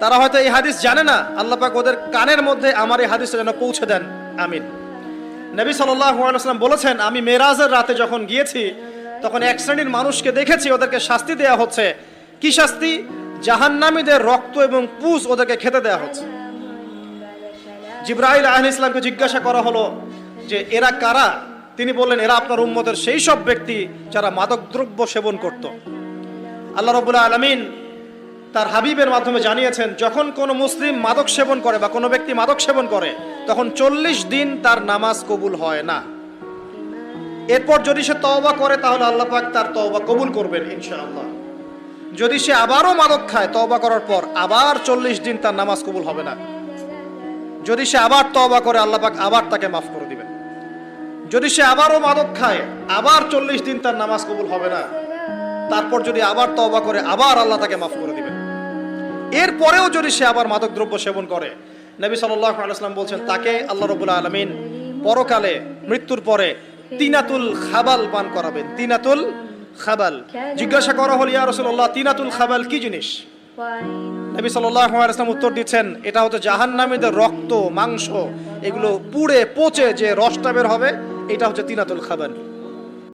তারা হয়তো এই হাদিস জানে না, আল্লাহ পাক ওদের কানের মধ্যে আমার এই হাদিসটা যেন পৌঁছে দেন, আমিন। নবী সাল্লাল্লাহু আলাইহি ওয়াসাল্লাম বলেছেন, আমি মেরাজের রাতে যখন গিয়েছি তখন এক শ্রেণীর মানুষকে দেখেছি, ওদেরকে শাস্তি দেয়া হচ্ছে। কি শাস্তি? জাহান্নামীদের রক্ত এবং পুজ ওদেরকে খেতে দেয়া হচ্ছে। জিবরাইল আলাইহিস সালামকে জিজ্ঞাসা করা হলো যে এরা কারা? তিনি বললেন, এরা আপনার উম্মতের সেই সব ব্যক্তি যারা মাদকদ্রব্য সেবন করত। আল্লাহ রাব্বুল আলামিন তার হাবিবের মাধ্যমে জানিয়েছেন, যখন কোনো মুসলিম মাদক সেবন করে বা কোনো ব্যক্তি মাদক সেবন করে তখন 40 দিন তার নামাজ কবুল হয় না। এরপর যদি সে তওবা করে তাহলে আল্লাহ পাক তার তওবা কবুল করবেন ইনশাআল্লাহ। যদি সে আবারও মাদক খায় তওবা করার পর, আবার 40 দিন তার নামাজ কবুল হবে না। যদি সে আবার তওবা করে আল্লাহ পাক আবার তাকে মাফ করে দিবেন। যদি সে আবারও মাদক খায় আবার 40 দিন তার নামাজ কবুল হবে না। তারপর যদি আবার তওবা করে আবার আল্লাহ তাকে মাফ করে দিবেন। এরপরেও যদি সে আবার মাদক দ্রব্য সেবন করে, নবী সাল্লাল্লাহু আলাইহি ওয়াসাল্লাম বলছেন তাকে আল্লাহ রাব্বুল আলামিন পরকালে মৃত্যুর পরে তিনাতুল খাবাল পান করাবেন। তিনাতুল খাবাল। জিজ্ঞাসা করা হল, ইয়া রাসূলুল্লাহ, তিনাতুল খাবাল কি জিনিস? নবী সাল্লাল্লাহু আলাইহি ওয়াসাল্লাম উত্তর দিচ্ছেন, এটা হচ্ছে জাহান্নামীদের রক্ত, মাংস, এগুলো পুড়ে পচে যে রসটা বের হবে, এটা হচ্ছে তিনাতুল খাবাল।